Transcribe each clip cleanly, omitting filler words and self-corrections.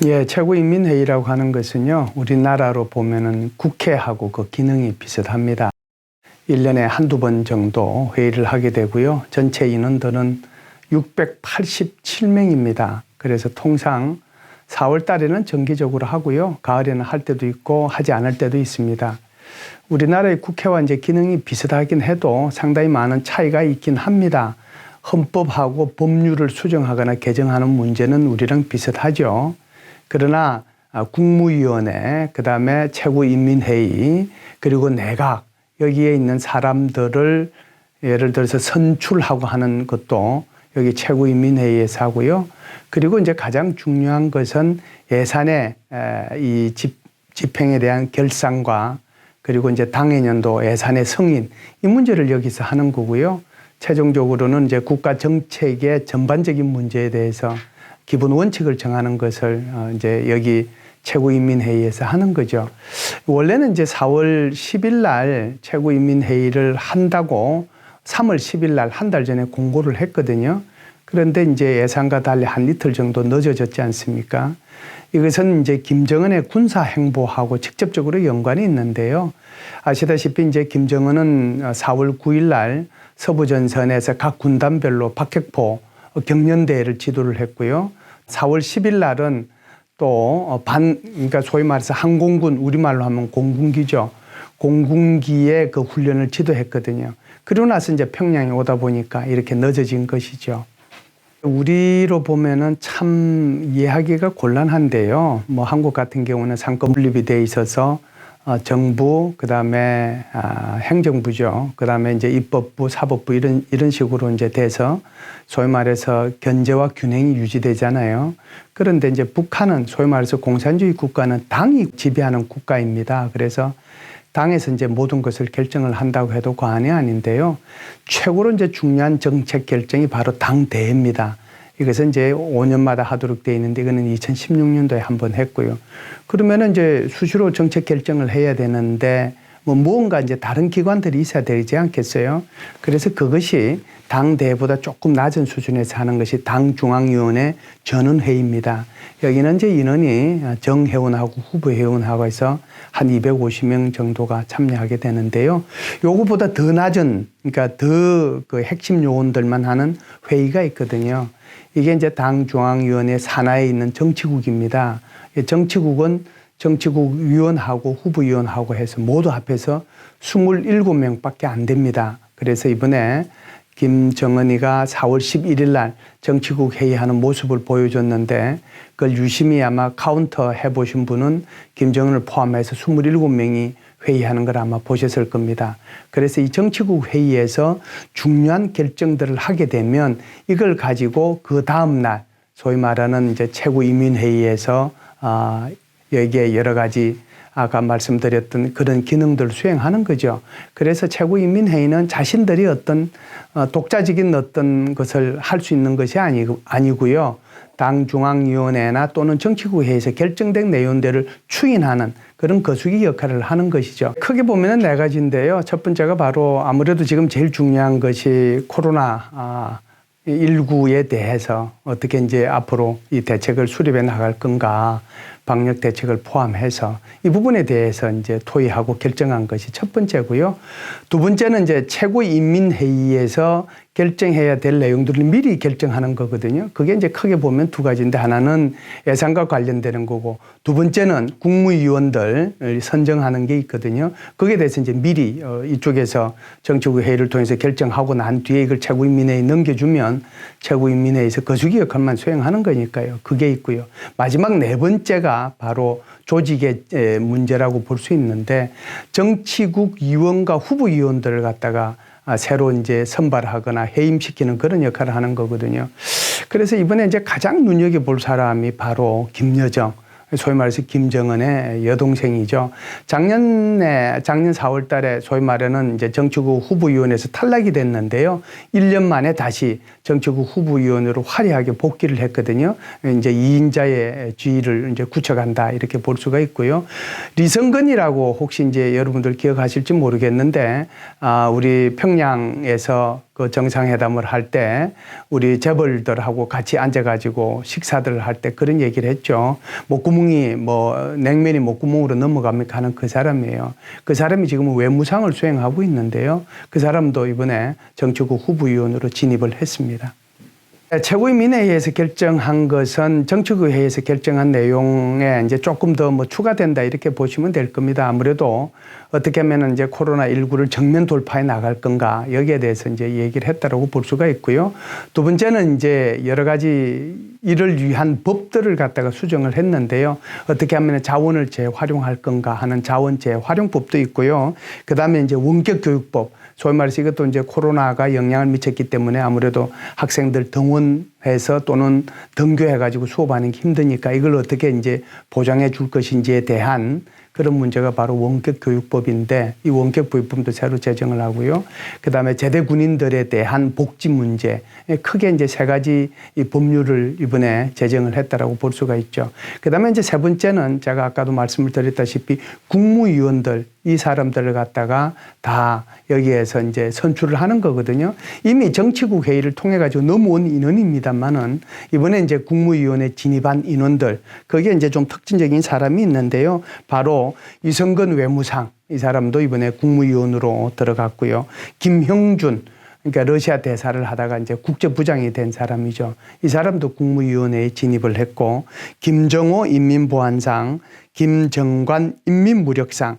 예, 최고인민회의라고 하는 것은요, 우리나라로 보면은 국회하고 그 기능이 비슷합니다. 1년에 한두 번 정도 회의를 하게 되고요. 전체 인원들은 687명입니다. 그래서 통상 4월 달에는 정기적으로 하고요. 가을에는 할 때도 있고 하지 않을 때도 있습니다. 우리나라의 국회와 이제 기능이 비슷하긴 해도 상당히 많은 차이가 있긴 합니다. 헌법하고 법률을 수정하거나 개정하는 문제는 우리랑 비슷하죠. 그러나 국무위원회, 그다음에 최고인민회의, 그리고 내각, 여기에 있는 사람들을 예를 들어서 선출하고 하는 것도 여기 최고인민회의에서 하고요. 그리고 이제 가장 중요한 것은 예산의 이 집행에 대한 결산과 그리고 이제 당해년도 예산의 승인, 이 문제를 여기서 하는 거고요. 최종적으로는 이제 국가 정책의 전반적인 문제에 대해서 기본 원칙을 정하는 것을 이제 여기 최고인민회의에서 하는 거죠. 원래는 이제 4월 10일 날 최고인민회의를 한다고 3월 10일 날 한 달 전에 공고를 했거든요. 그런데 이제 예상과 달리 한 이틀 정도 늦어졌지 않습니까? 이것은 이제 김정은의 군사 행보하고 직접적으로 연관이 있는데요. 아시다시피 이제 김정은은 4월 9일 날 서부전선에서 각 군단별로 박격포 경연대회를 지도를 했고요. 4월 10일 날은 또 그러니까 소위 말해서 항공군, 우리말로 하면 공군기죠. 공군기의 그 훈련을 지도했거든요. 그러고 나서 이제 평양에 오다 보니까 이렇게 늦어진 것이죠. 우리로 보면은 참 이해하기가 곤란한데요. 뭐 한국 같은 경우는 상권 분립이 돼 있어서 정부, 그다음에 행정부죠. 그다음에 이제 입법부, 사법부 이런 식으로 이제 돼서 소위 말해서 견제와 균형이 유지되잖아요. 그런데 이제 북한은 소위 말해서 공산주의 국가는 당이 지배하는 국가입니다. 그래서 당에서 이제 모든 것을 결정을 한다고 해도 과언이 아닌데요. 최고로 이제 중요한 정책 결정이 바로 당대회입니다. 이것은 이제 5년마다 하도록 되어 있는데 이거는 2016년도에 한 번 했고요. 그러면은 이제 수시로 정책 결정을 해야 되는데 뭐 무언가 이제 다른 기관들이 있어야 되지 않겠어요? 그래서 그것이 당대회보다 조금 낮은 수준에서 하는 것이 당중앙위원회 전원회의입니다. 여기는 이제 인원이 정회원하고 후보회원하고 해서 한 250명 정도가 참여하게 되는데요. 요거보다 더 낮은, 그러니까 더 그 핵심 요원들만 하는 회의가 있거든요. 이게 이제 당중앙위원회 산하에 있는 정치국입니다. 정치국은 정치국 위원하고 후보위원하고 해서 모두 합해서 27명밖에 안 됩니다. 그래서 이번에 김정은이가 4월 11일 날 정치국 회의하는 모습을 보여줬는데 그걸 유심히 아마 카운터 해보신 분은 김정은을 포함해서 27명이 회의하는 걸 아마 보셨을 겁니다. 그래서 이 정치국 회의에서 중요한 결정들을 하게 되면 이걸 가지고 그 다음날 소위 말하는 이제 최고인민회의에서 여기에 여러 가지 아까 말씀드렸던 그런 기능들을 수행하는 거죠. 그래서 최고인민회의는 자신들이 어떤 독자적인 어떤 것을 할 수 있는 것이 아니고요. 당중앙위원회나 또는 정치국 회의에서 결정된 내용들을 추인하는 그런 거수기 역할을 하는 것이죠. 크게 보면은 네 가지인데요. 첫 번째가 바로 아무래도 지금 제일 중요한 것이 코로나19에 대해서 어떻게 이제 앞으로 이 대책을 수립해 나갈 건가, 방역 대책을 포함해서 이 부분에 대해서 이제 토의하고 결정한 것이 첫 번째고요. 두 번째는 이제 최고인민회의에서 결정해야 될 내용들을 미리 결정하는 거거든요. 그게 이제 크게 보면 두 가지인데 하나는 예산과 관련되는 거고 두 번째는 국무위원들 선정하는 게 있거든요. 거기에 대해서 이제 미리 이쪽에서 정치국 회의를 통해서 결정하고 난 뒤에 이걸 최고인민회의에 넘겨주면 최고인민회의에서 거수기 역할만 수행하는 거니까요. 그게 있고요. 마지막 네 번째가 바로 조직의 문제라고 볼 수 있는데 정치국 위원과 후보위원들을 갖다가 새로 이제 선발하거나 해임시키는 그런 역할을 하는 거거든요. 그래서 이번에 이제 가장 눈여겨볼 사람이 바로 김여정, 소위 말해서 김정은의 여동생이죠. 작년 4월 달에 소위 말하는 이제 정치국 후보위원회에서 탈락이 됐는데요. 1년 만에 다시 정치국 후보위원으로 화려하게 복귀를 했거든요. 이제 2인자의 지위를 이제 굳혀간다 이렇게 볼 수가 있고요. 리성근이라고 혹시 이제 여러분들 기억하실지 모르겠는데, 우리 평양에서 그 정상회담을 할 때 우리 재벌들하고 같이 앉아가지고 식사들을 할 때 그런 얘기를 했죠. 목구멍이 냉면이 목구멍으로 넘어갑니까 하는 그 사람이에요. 그 사람이 지금 외무상을 수행하고 있는데요. 그 사람도 이번에 정치국 후보위원으로 진입을 했습니다. 최고인민회의에서 결정한 것은 정치국 회의에서 결정한 내용에 이제 조금 더 추가된다 이렇게 보시면 될 겁니다. 아무래도 어떻게 하면 이제 코로나19를 정면 돌파해 나갈 건가 여기에 대해서 이제 얘기를 했다라고 볼 수가 있고요. 두 번째는 이제 여러 가지 이를 위한 법들을 갖다가 수정을 했는데요. 어떻게 하면 자원을 재활용할 건가 하는 자원 재활용법도 있고요. 그 다음에 이제 원격교육법. 소위 말해서 이것도 이제 코로나가 영향을 미쳤기 때문에 아무래도 학생들 등원해서 또는 등교해가지고 수업하는 게 힘드니까 이걸 어떻게 이제 보장해 줄 것인지에 대한 그런 문제가 바로 원격교육법인데 이 원격교육법도 새로 제정을 하고요. 그다음에 제대 군인들에 대한 복지 문제 크게 이제 세 가지 이 법률을 이번에 제정을 했다라고 볼 수가 있죠. 그다음에 이제 세 번째는 제가 아까도 말씀을 드렸다시피 국무위원들 이 사람들을 갖다가 다 여기에서 이제 선출을 하는 거거든요. 이미 정치국 회의를 통해 가지고 넘어온 인원입니다만은 이번에 이제 국무위원회 진입한 인원들 거기에 이제 좀 특징적인 사람이 있는데요. 바로 이성근 외무상 이 사람도 이번에 국무위원으로 들어갔고요. 김형준 그러니까 러시아 대사를 하다가 이제 국제부장이 된 사람이죠. 이 사람도 국무위원회에 진입을 했고 김정호 인민보안상, 김정관 인민무력상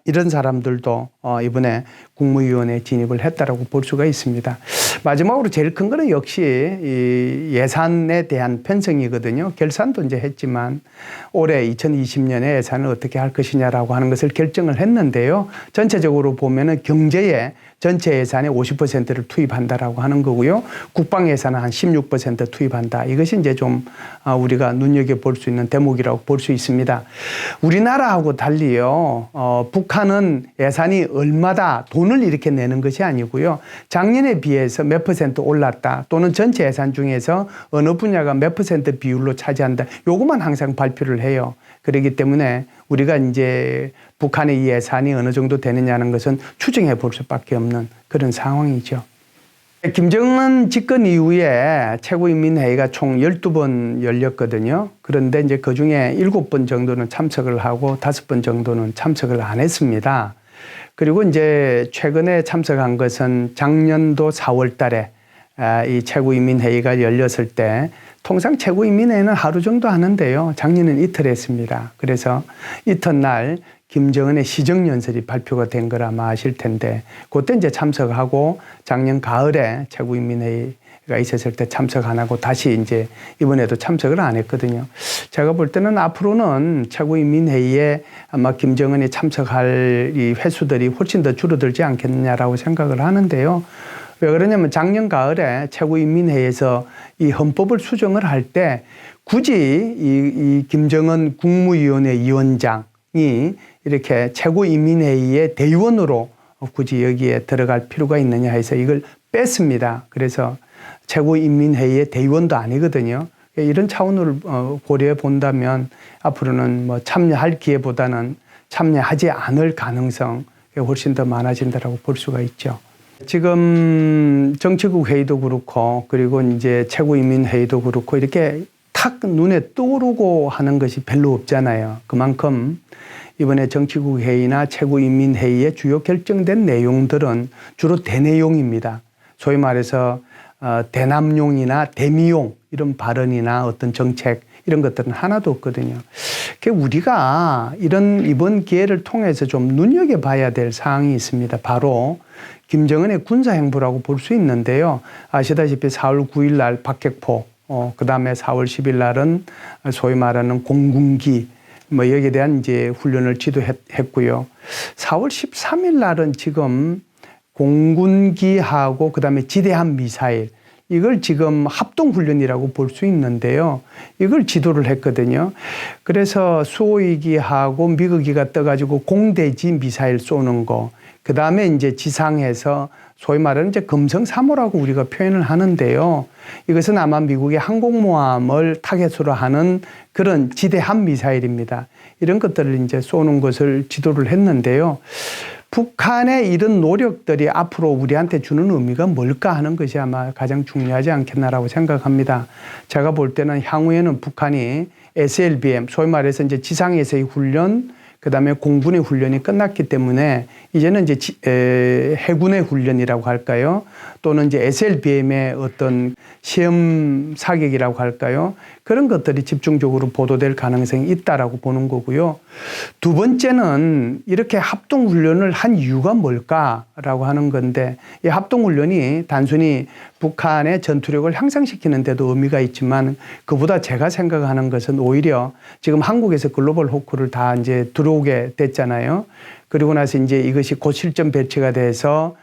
이런 사람들도 이번에 국무위원회에 진입을 했다라고 볼 수가 있습니다. 마지막으로 제일 큰 거는 역시 이 예산에 대한 편성이거든요. 결산도 이제 했지만 올해 2020년에 예산을 어떻게 할 것이냐라고 하는 것을 결정을 했는데요. 전체적으로 보면은 경제에 전체 예산의 50%를 투입한다라고 하는 거고요. 국방 예산은 한 16% 투입한다. 이것이 이제 좀 우리가 눈여겨볼 수 있는 대목이라고 볼 수 있습니다. 우리나라하고 달리요. 북한은 예산이 얼마다 돈을 이렇게 내는 것이 아니고요. 작년에 비해서 몇 퍼센트 올랐다 또는 전체 예산 중에서 어느 분야가 몇 퍼센트 비율로 차지한다. 요것만 항상 발표를 해요. 그렇기 때문에 우리가 이제 북한의 이 예산이 어느 정도 되느냐는 것은 추정해 볼 수밖에 없는 그런 상황이죠. 김정은 집권 이후에 최고인민회의가 총 12번 열렸거든요. 그런데 이제 그 중에 7번 정도는 참석을 하고 5번 정도는 참석을 안 했습니다. 그리고 이제 최근에 참석한 것은 작년도 4월 달에 이 최고인민회의가 열렸을 때 통상 최고인민회의는 하루 정도 하는데요. 작년은 이틀 했습니다. 그래서 이튿날 김정은의 시정연설이 발표가 된 걸 아마 아실 텐데 그때 이제 참석하고 작년 가을에 최고인민회의가 있었을 때 참석 안 하고 다시 이제 이번에도 참석을 안 했거든요. 제가 볼 때는 앞으로는 최고인민회의에 아마 김정은이 참석할 이 횟수들이 훨씬 더 줄어들지 않겠느냐라고 생각을 하는데요. 왜 그러냐면 작년 가을에 최고인민회의에서 이 헌법을 수정을 할 때 굳이 이 김정은 국무위원회 위원장이 이렇게 최고인민회의의 대의원으로 굳이 여기에 들어갈 필요가 있느냐 해서 이걸 뺐습니다. 그래서 최고인민회의의 대의원도 아니거든요. 이런 차원으로 고려해 본다면 앞으로는 참여할 기회보다는 참여하지 않을 가능성이 훨씬 더 많아진다고 볼 수가 있죠. 지금 정치국 회의도 그렇고 그리고 이제 최고인민회의도 그렇고 이렇게 탁 눈에 떠오르고 하는 것이 별로 없잖아요. 그만큼 이번에 정치국 회의나 최고인민회의에 주요 결정된 내용들은 주로 대내용입니다. 소위 말해서 대남용이나 대미용 이런 발언이나 어떤 정책 이런 것들은 하나도 없거든요. 우리가 이번 기회를 통해서 좀 눈여겨봐야 될 사항이 있습니다. 바로 김정은의 군사행보라고 볼 수 있는데요. 아시다시피 4월 9일 날 박격포, 그 다음에 4월 10일 날은 소위 말하는 공군기, 여기에 대한 이제 훈련을 지도했고요. 4월 13일 날은 지금 공군기하고 그 다음에 지대함 미사일, 이걸 지금 합동훈련이라고 볼 수 있는데요. 이걸 지도를 했거든요. 그래서 수호이기하고 미국이가 떠가지고 공대지 미사일 쏘는 거, 그 다음에 이제 지상에서 소위 말하는 이제 금성 3호라고 우리가 표현을 하는데요. 이것은 아마 미국의 항공모함을 타겟으로 하는 그런 지대함 미사일입니다. 이런 것들을 이제 쏘는 것을 지도를 했는데요. 북한의 이런 노력들이 앞으로 우리한테 주는 의미가 뭘까 하는 것이 아마 가장 중요하지 않겠나라고 생각합니다. 제가 볼 때는 향후에는 북한이 SLBM, 소위 말해서 이제 지상에서의 훈련, 그 다음에 공군의 훈련이 끝났기 때문에 이제는 이제 해군의 훈련이라고 할까요? 또는 이제 SLBM의 어떤 시험 사격이라고 할까요? 그런 것들이 집중적으로 보도될 가능성이 있다라고 보는 거고요. 두 번째는 이렇게 합동훈련을 한 이유가 뭘까라고 하는 건데, 이 합동훈련이 단순히 북한의 전투력을 향상시키는 데도 의미가 있지만, 그보다 제가 생각하는 것은 오히려 지금 한국에서 글로벌 호크를 다 이제 들어오게 됐잖아요. 그리고 나서 이제 이것이 곧 실전 배치가 돼서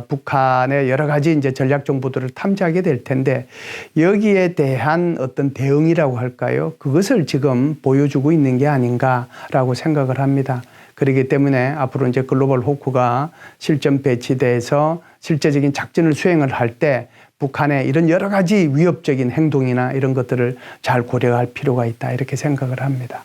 북한의 여러 가지 이제 전략 정보들을 탐지하게 될 텐데, 여기에 대한 어떤 대응이라고 할까요? 그것을 지금 보여주고 있는 게 아닌가라고 생각을 합니다. 그렇기 때문에 앞으로 이제 글로벌 호크가 실전 배치돼서 실제적인 작전을 수행을 할 때 북한의 이런 여러 가지 위협적인 행동이나 이런 것들을 잘 고려할 필요가 있다, 이렇게 생각을 합니다.